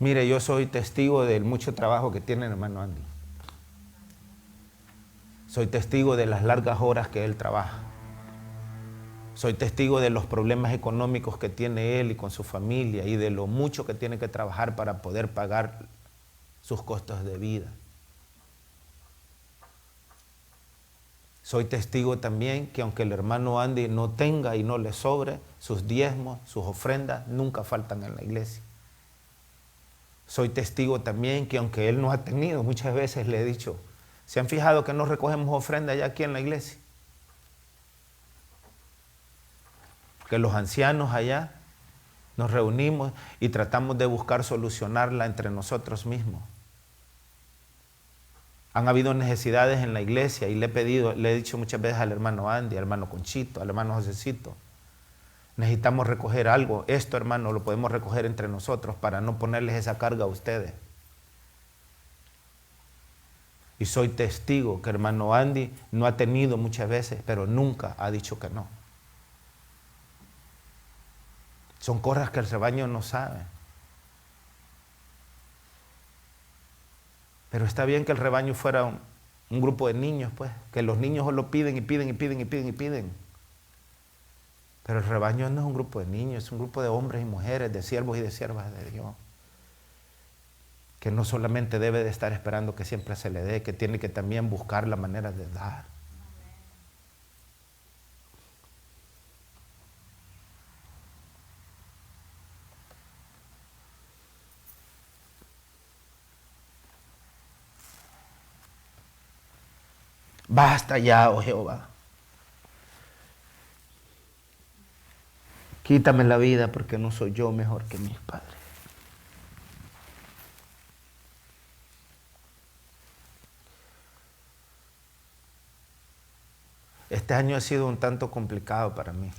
Mire, yo soy testigo del mucho trabajo que tiene el hermano Andy. Soy testigo de las largas horas que él trabaja. Soy testigo de los problemas económicos que tiene él y con su familia y de lo mucho que tiene que trabajar para poder pagar sus costos de vida. Soy testigo también que aunque el hermano Andy no tenga y no le sobre, sus diezmos, sus ofrendas nunca faltan en la iglesia. Soy testigo también que aunque él no ha tenido, muchas veces le he dicho, ¿se han fijado que no recogemos ofrendas ya aquí en la iglesia? Que los ancianos allá nos reunimos y tratamos de buscar solucionarla entre nosotros mismos. Han habido necesidades en la iglesia y le he dicho muchas veces al hermano Andy, al hermano Conchito, al hermano Josecito, necesitamos recoger algo. Esto, hermano, lo podemos recoger entre nosotros para no ponerles esa carga a ustedes. Y soy testigo que hermano Andy no ha tenido muchas veces, pero nunca ha dicho que no. Son cosas que el rebaño no sabe. Pero está bien que el rebaño fuera un grupo de niños, pues, que los niños solo piden y piden y piden y piden y piden. Pero el rebaño no es un grupo de niños, es un grupo de hombres y mujeres, de siervos y de siervas de Dios, que no solamente debe de estar esperando que siempre se le dé, que tiene que también buscar la manera de dar. Basta ya, oh Jehová. Quítame la vida porque no soy yo mejor que mis padres. Este año ha sido un tanto complicado para mí.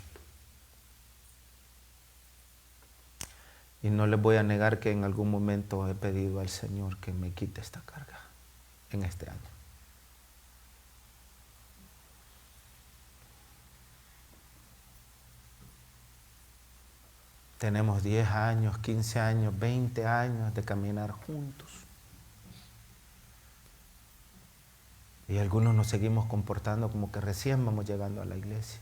Y no les voy a negar que en algún momento he pedido al Señor que me quite esta carga en este año. Tenemos 10 años, 15 años, 20 años de caminar juntos. Y algunos nos seguimos comportando como que recién vamos llegando a la iglesia.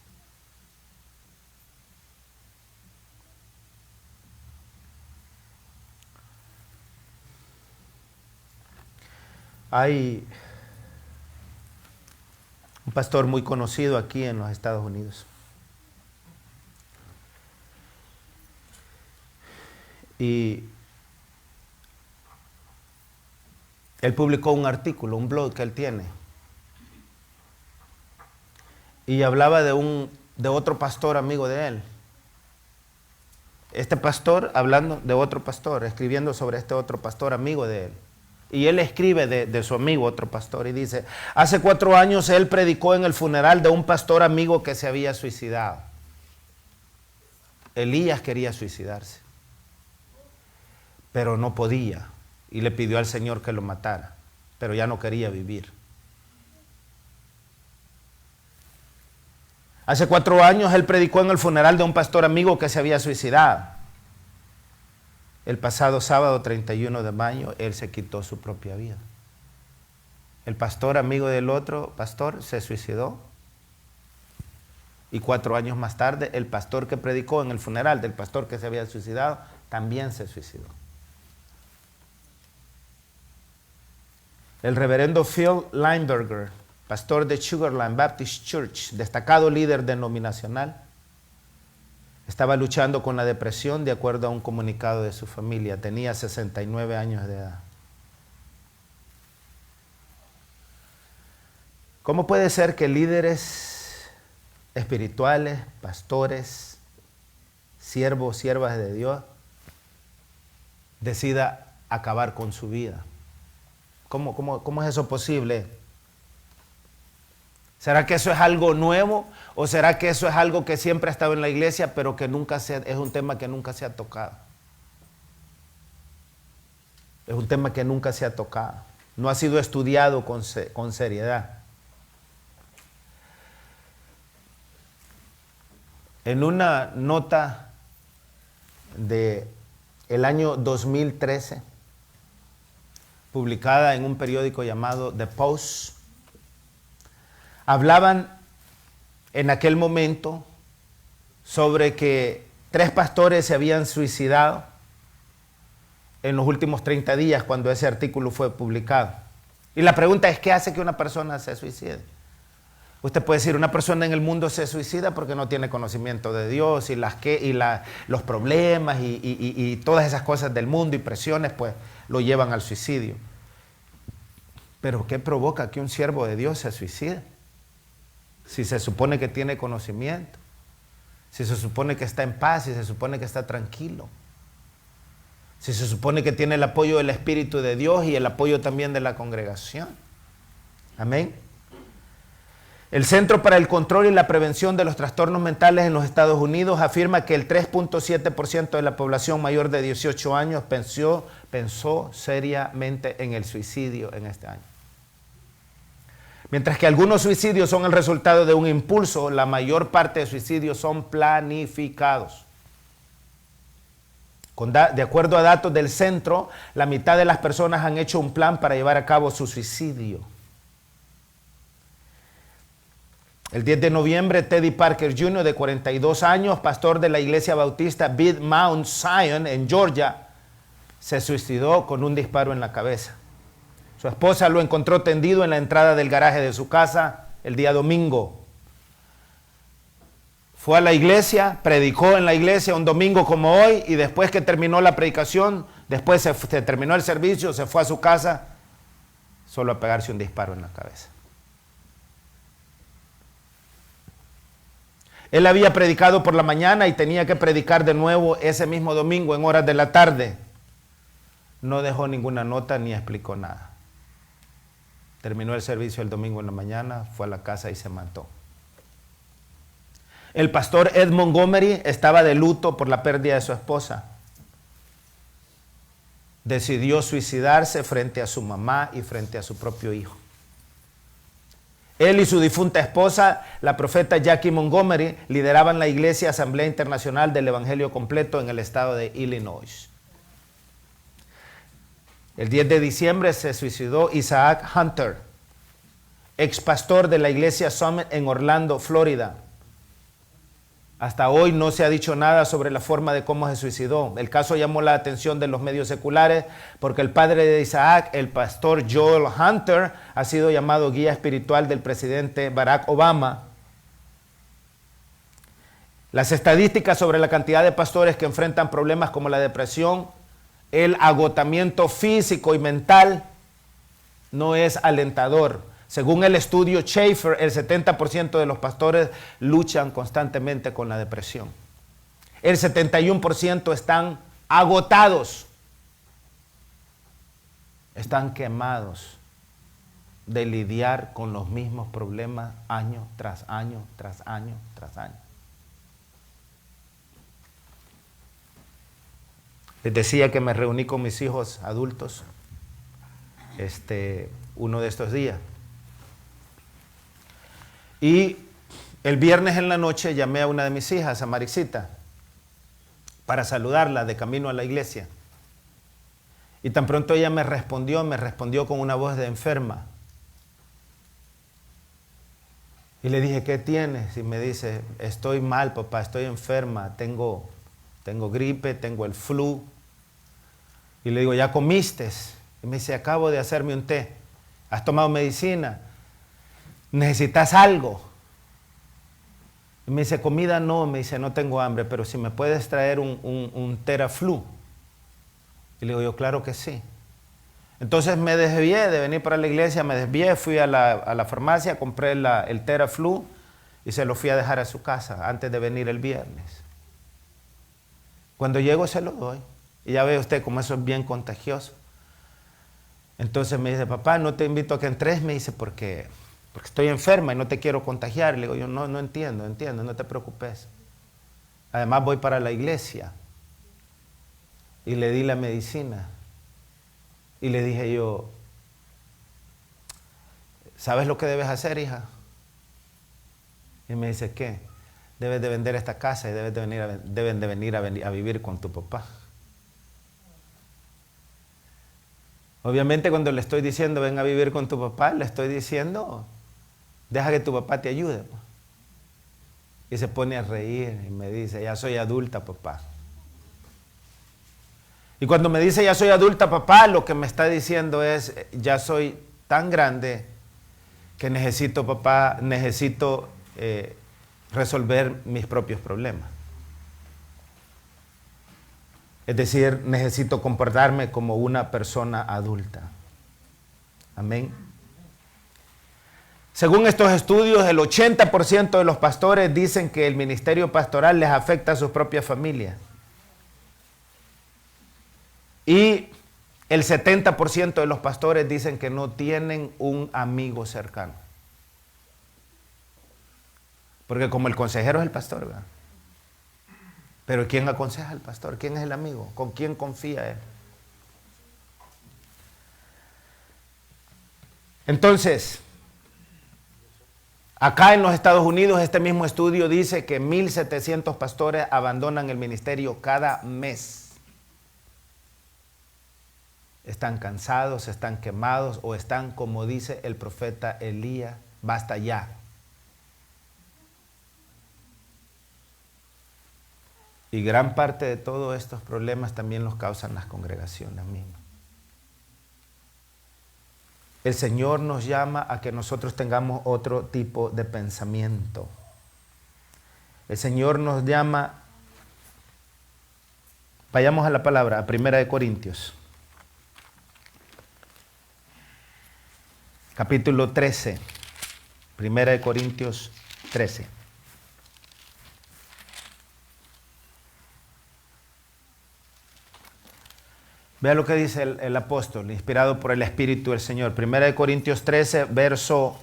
Hay un pastor muy conocido aquí en los Estados Unidos. Y él publicó un artículo, un blog que él tiene. Y hablaba de otro pastor amigo de él. Este pastor hablando de otro pastor, escribiendo sobre este otro pastor amigo de él. Y él escribe de su amigo, otro pastor, y dice, hace 4 años él predicó en el funeral de un pastor amigo que se había suicidado. Elías quería suicidarse, pero no podía, y le pidió al Señor que lo matara, pero ya no quería vivir. Hace 4 años él predicó en el funeral de un pastor amigo que se había suicidado. El pasado sábado 31 de mayo, él se quitó su propia vida. El pastor amigo del otro pastor se suicidó. Y 4 años más tarde, el pastor que predicó en el funeral del pastor que se había suicidado, también se suicidó. El reverendo Phil Lineberger, pastor de Sugarland Baptist Church, destacado líder denominacional, estaba luchando con la depresión de acuerdo a un comunicado de su familia. Tenía 69 años de edad. ¿Cómo puede ser que líderes espirituales, pastores, siervos, siervas de Dios, decida acabar con su vida? ¿Cómo es eso posible? ¿Será que eso es algo nuevo? ¿O será que eso es algo que siempre ha estado en la iglesia, pero que es un tema que nunca se ha tocado? Es un tema que nunca se ha tocado. No ha sido estudiado con seriedad. En una nota del año 2013, publicada en un periódico llamado The Post, hablaban en aquel momento sobre que 3 pastores se habían suicidado en los últimos 30 días cuando ese artículo fue publicado. Y la pregunta es, ¿qué hace que una persona se suicide? Usted puede decir, una persona en el mundo se suicida porque no tiene conocimiento de Dios y los problemas y todas esas cosas del mundo y presiones pues lo llevan al suicidio. Pero ¿qué provoca que un siervo de Dios se suicide? Si se supone que tiene conocimiento, si se supone que está en paz, si se supone que está tranquilo, si se supone que tiene el apoyo del Espíritu de Dios y el apoyo también de la congregación. Amén. El Centro para el Control y la Prevención de los Trastornos Mentales en los Estados Unidos afirma que el 3.7% de la población mayor de 18 años pensó seriamente en el suicidio en este año. Mientras que algunos suicidios son el resultado de un impulso, la mayor parte de suicidios son planificados. De acuerdo a datos del centro, la mitad de las personas han hecho un plan para llevar a cabo su suicidio. El 10 de noviembre, Teddy Parker Jr., de 42 años, pastor de la iglesia bautista Beth Mount Zion en Georgia, se suicidó con un disparo en la cabeza. Su esposa lo encontró tendido en la entrada del garaje de su casa el día domingo. Fue a la iglesia, predicó en la iglesia un domingo como hoy y después que terminó la predicación, después se terminó el servicio, se fue a su casa solo a pegarse un disparo en la cabeza. Él había predicado por la mañana y tenía que predicar de nuevo ese mismo domingo en horas de la tarde. No dejó ninguna nota ni explicó nada. Terminó el servicio el domingo en la mañana, fue a la casa y se mató. El pastor Ed Montgomery estaba de luto por la pérdida de su esposa. Decidió suicidarse frente a su mamá y frente a su propio hijo. Él y su difunta esposa, la profeta Jackie Montgomery, lideraban la Iglesia Asamblea Internacional del Evangelio Completo en el estado de Illinois. El 10 de diciembre se suicidó Isaac Hunter, ex pastor de la Iglesia Summit en Orlando, Florida. Hasta hoy no se ha dicho nada sobre la forma de cómo se suicidó. El caso llamó la atención de los medios seculares porque el padre de Isaac, el pastor Joel Hunter, ha sido llamado guía espiritual del presidente Barack Obama. Las estadísticas sobre la cantidad de pastores que enfrentan problemas como la depresión, el agotamiento físico y mental no es alentador. Según el estudio Schaeffer, el 70% de los pastores luchan constantemente con la depresión. El 71% están agotados, están quemados de lidiar con los mismos problemas año tras año, tras año, tras año. Les decía que me reuní con mis hijos adultos uno de estos días. Y el viernes en la noche llamé a una de mis hijas, a Marixita, para saludarla de camino a la iglesia. Y tan pronto ella me respondió con una voz de enferma. Y le dije, ¿qué tienes? Y me dice, estoy mal, papá, estoy enferma, tengo gripe, tengo el flu. Y le digo, ¿ya comiste? Y me dice, acabo de hacerme un té. ¿Has tomado medicina? ¿Necesitas algo? Y me dice, comida no, me dice, no tengo hambre, pero si me puedes traer un Theraflu. Y le digo yo, claro que sí. Entonces me desvié de venir para la iglesia, fui a la farmacia, compré el Theraflu y se lo fui a dejar a su casa antes de venir el viernes. Cuando llego se lo doy. Y ya ve usted cómo eso es bien contagioso. Entonces me dice, papá, no te invito a que entres, me dice, porque estoy enferma y no te quiero contagiar. Le digo yo, no entiendo, no te preocupes. Además voy para la iglesia. Y le di la medicina. Y le dije yo, ¿sabes lo que debes hacer, hija? Y me dice, ¿qué? Debes de vender esta casa y deben de venir a vivir con tu papá. Obviamente cuando le estoy diciendo, ven a vivir con tu papá, le estoy diciendo, deja que tu papá te ayude. Y se pone a reír y me dice, ya soy adulta, papá. Y cuando me dice, ya soy adulta, papá, lo que me está diciendo es, ya soy tan grande que necesito, papá, necesito resolver mis propios problemas. Es decir, necesito comportarme como una persona adulta. Amén. Según estos estudios, el 80% de los pastores dicen que el ministerio pastoral les afecta a sus propias familias. Y el 70% de los pastores dicen que no tienen un amigo cercano. Porque como el consejero es el pastor, ¿verdad? Pero ¿quién aconseja al pastor? ¿Quién es el amigo? ¿Con quién confía él? Entonces, acá en los Estados Unidos, este mismo estudio dice que 1,700 pastores abandonan el ministerio cada mes. Están cansados, están quemados o están, como dice el profeta Elías, basta ya. Y gran parte de todos estos problemas también los causan las congregaciones mismas. El Señor nos llama a que nosotros tengamos otro tipo de pensamiento. El Señor nos llama, vayamos a la palabra, a 1 Corintios. Capítulo 13. 1 Corintios 13. Vea lo que dice el apóstol, inspirado por el Espíritu del Señor. 1 Corintios 13, verso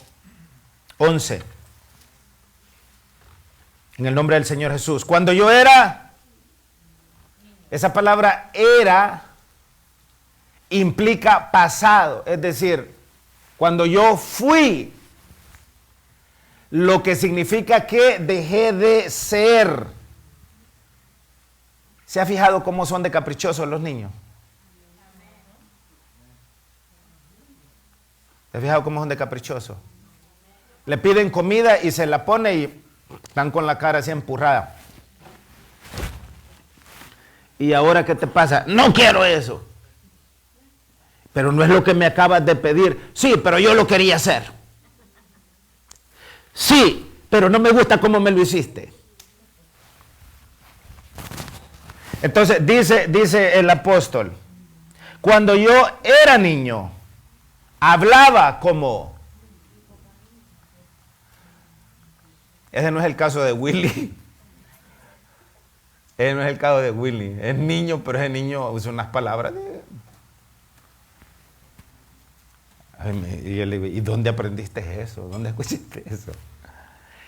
11. En el nombre del Señor Jesús. Cuando yo era, esa palabra era implica pasado. Es decir, cuando yo fui, lo que significa que dejé de ser. ¿Se ha fijado cómo son de caprichosos los niños? ¿Se ha fijado cómo son de caprichosos? Le piden comida y se la pone y están con la cara así empurrada. ¿Y ahora qué te pasa? No quiero eso. Pero no es lo que me acabas de pedir. Sí, pero yo lo quería hacer. Sí, pero no me gusta cómo me lo hiciste. Entonces dice el apóstol, cuando yo era niño, hablaba como... Ese no es el caso de Willy. Ese no es el caso de Willy. Es niño, pero ese niño usa unas palabras de... Y yo le digo, ¿y dónde aprendiste eso? ¿Dónde escuchaste eso?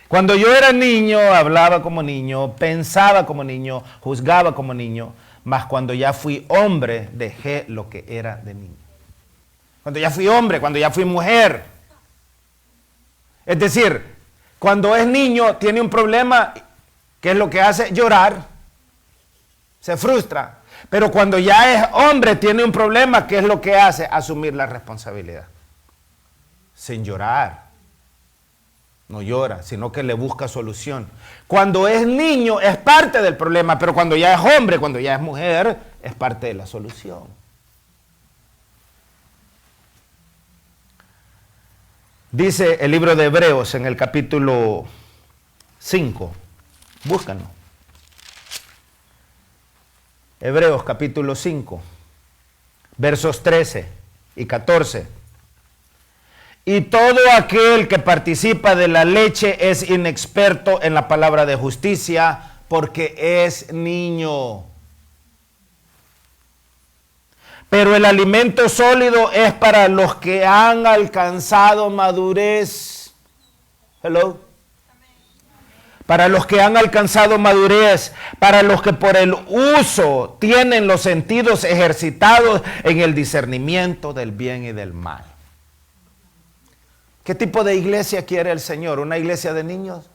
Cuando yo era niño, hablaba como niño, pensaba como niño, juzgaba como niño, mas cuando ya fui hombre, dejé lo que era de niño. Cuando ya fui hombre, cuando ya fui mujer. Es decir, cuando es niño, tiene un problema, ¿qué es lo que hace? Llorar, se frustra. Pero cuando ya es hombre, tiene un problema, ¿qué es lo que hace? Asumir la responsabilidad. Sin llorar. No llora, sino que le busca solución. Cuando es niño es parte del problema, pero cuando ya es hombre, cuando ya es mujer, es parte de la solución. Dice el libro de Hebreos en el capítulo 5. Búscalo. Hebreos capítulo 5, versos 13 y 14. Y todo aquel que participa de la leche es inexperto en la palabra de justicia, porque es niño. Pero el alimento sólido es para los que han alcanzado madurez. Hello. Para los que han alcanzado madurez, para los que por el uso tienen los sentidos ejercitados en el discernimiento del bien y del mal. ¿Qué tipo de iglesia quiere el Señor? ¿Una iglesia de niños?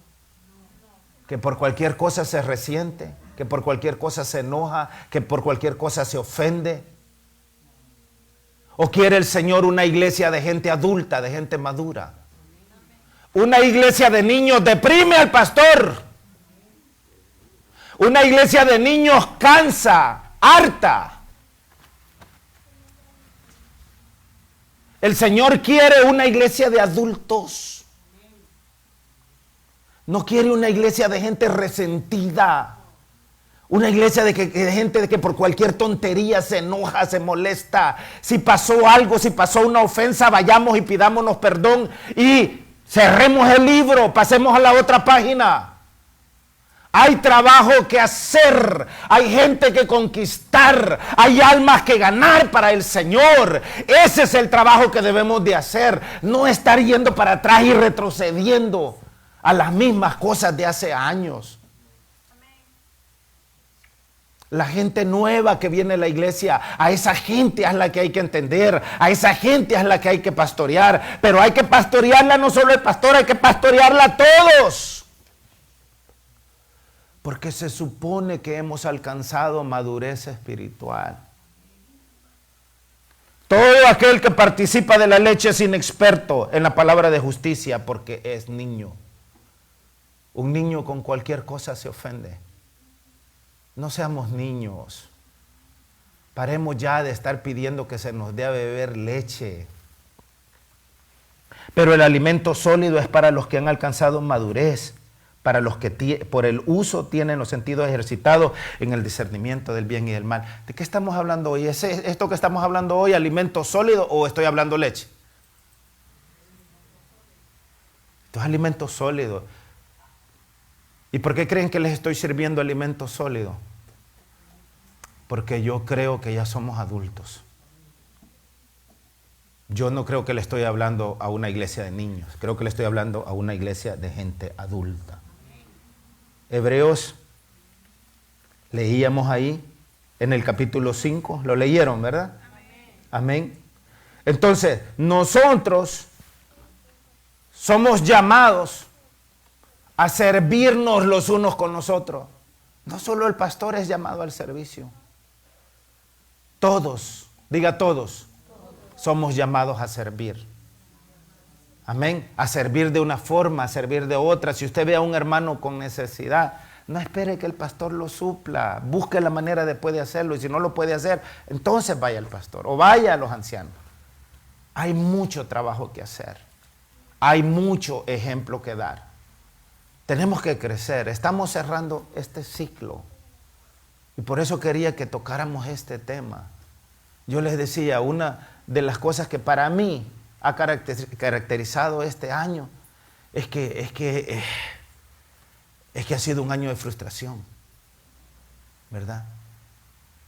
Que por cualquier cosa se resiente, que por cualquier cosa se enoja, que por cualquier cosa se ofende. ¿O quiere el Señor una iglesia de gente adulta, de gente madura? Una iglesia de niños deprime al pastor. Una iglesia de niños cansa, harta. El Señor quiere una iglesia de adultos. No quiere una iglesia de gente resentida. Una iglesia de gente que por cualquier tontería se enoja, se molesta. Si pasó algo, si pasó una ofensa, vayamos y pidámonos perdón y cerremos el libro, pasemos a la otra página. Hay trabajo que hacer, hay gente que conquistar, hay almas que ganar para el Señor. Ese es el trabajo que debemos de hacer, no estar yendo para atrás y retrocediendo a las mismas cosas de hace años. La gente nueva que viene a la iglesia, a esa gente es la que hay que entender, a esa gente es la que hay que pastorear, pero hay que pastorearla no solo el pastor, hay que pastorearla a todos. Porque se supone que hemos alcanzado madurez espiritual. Todo aquel que participa de la leche es inexperto en la palabra de justicia porque es niño. Un niño con cualquier cosa se ofende. No seamos niños. Paremos ya de estar pidiendo que se nos dé a beber leche. Pero el alimento sólido es para los que han alcanzado madurez, para los que por el uso tienen los sentidos ejercitados en el discernimiento del bien y del mal. ¿De qué estamos hablando hoy? ¿Es esto que estamos hablando hoy alimento sólido o estoy hablando leche? Esto es alimento sólido. ¿Y por qué creen que les estoy sirviendo alimento sólido? Porque yo creo que ya somos adultos. Yo no creo que le estoy hablando a una iglesia de niños. Creo que le estoy hablando a una iglesia de gente adulta. Hebreos, leíamos ahí en el capítulo 5. Lo leyeron, ¿verdad? Amén. Entonces, nosotros somos llamados a servirnos los unos con los otros. No solo el pastor es llamado al servicio. Todos, diga todos, somos llamados a servir. Amén. A servir de una forma, a servir de otra. Si usted ve a un hermano con necesidad, no espere que el pastor lo supla. Busque la manera de poder hacerlo. Y si no lo puede hacer, entonces vaya al pastor o vaya a los ancianos. Hay mucho trabajo que hacer. Hay mucho ejemplo que dar. Tenemos que crecer. Estamos cerrando este ciclo. Y por eso quería que tocáramos este tema. Yo les decía, una de las cosas que para mí ha caracterizado este año es que ha sido un año de frustración, ¿verdad?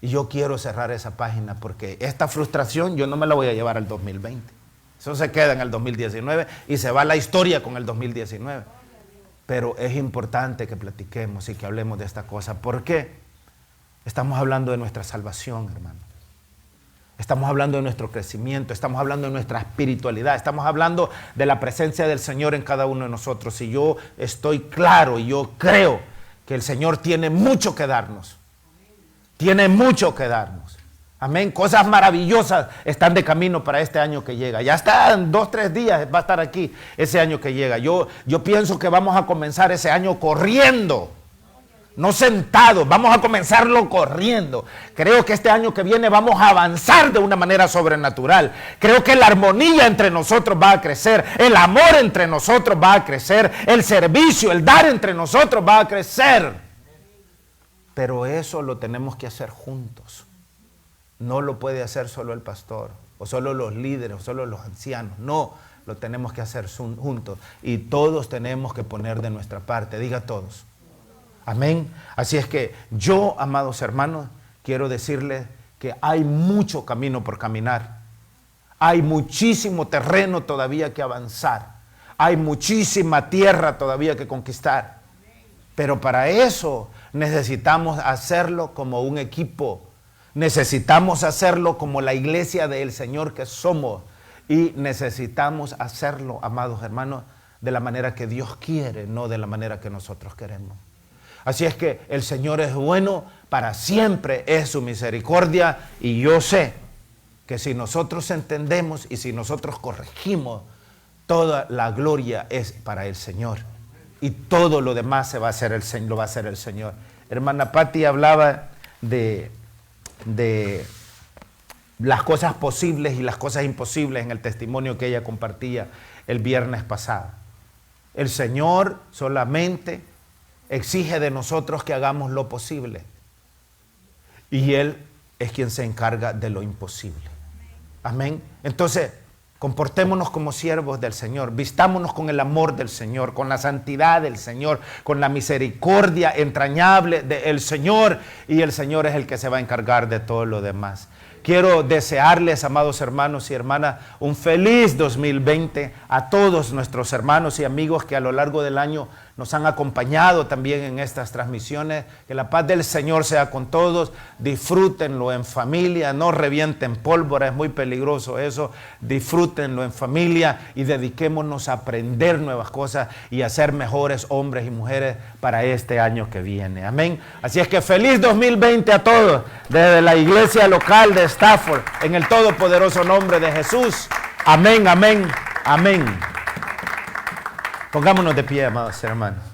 Y yo quiero cerrar esa página porque esta frustración yo no me la voy a llevar al 2020. Eso se queda en el 2019 y se va a la historia con el 2019. Pero es importante que platiquemos y que hablemos de esta cosa. ¿Por qué? Estamos hablando de nuestra salvación, hermano. Estamos hablando de nuestro crecimiento, estamos hablando de nuestra espiritualidad, estamos hablando de la presencia del Señor en cada uno de nosotros. Y yo estoy claro y yo creo que el Señor tiene mucho que darnos. Tiene mucho que darnos. Amén. Cosas maravillosas están de camino para este año que llega. Ya están 2-3 días, va a estar aquí ese año que llega. Yo pienso que vamos a comenzar ese año corriendo. No sentados, vamos a comenzarlo corriendo. Creo que este año que viene vamos a avanzar de una manera sobrenatural. Creo que la armonía entre nosotros va a crecer, el amor entre nosotros va a crecer, el servicio, el dar entre nosotros va a crecer. Pero eso lo tenemos que hacer juntos. No lo puede hacer solo el pastor, o solo los líderes, o solo los ancianos. No, lo tenemos que hacer juntos. Y todos tenemos que poner de nuestra parte, diga todos. Amén. Así es que yo, amados hermanos, quiero decirles que hay mucho camino por caminar. Hay muchísimo terreno todavía que avanzar. Hay muchísima tierra todavía que conquistar. Pero para eso necesitamos hacerlo como un equipo. Necesitamos hacerlo como la iglesia del Señor que somos. Y necesitamos hacerlo, amados hermanos, de la manera que Dios quiere, no de la manera que nosotros queremos. Así es que el Señor es bueno, para siempre es su misericordia, y yo sé que si nosotros entendemos y si nosotros corregimos, toda la gloria es para el Señor y todo lo demás lo va a hacer el Señor. Hermana Patti hablaba de las cosas posibles y las cosas imposibles en el testimonio que ella compartía el viernes pasado. El Señor solamente exige de nosotros que hagamos lo posible. Y Él es quien se encarga de lo imposible. Amén. Entonces, comportémonos como siervos del Señor. Vistámonos con el amor del Señor, con la santidad del Señor, con la misericordia entrañable del Señor. Y el Señor es el que se va a encargar de todo lo demás. Quiero desearles, amados hermanos y hermanas, un feliz 2020 a todos nuestros hermanos y amigos que a lo largo del año nos han acompañado también en estas transmisiones. Que la paz del Señor sea con todos. Disfrútenlo en familia, no revienten pólvora, es muy peligroso eso. Disfrútenlo en familia y dediquémonos a aprender nuevas cosas y a ser mejores hombres y mujeres para este año que viene. Amén. Así es que feliz 2020 a todos desde la iglesia local de Stafford, en el todopoderoso nombre de Jesús. Amén, amén, amén. Pongámonos de pie, amados hermanos.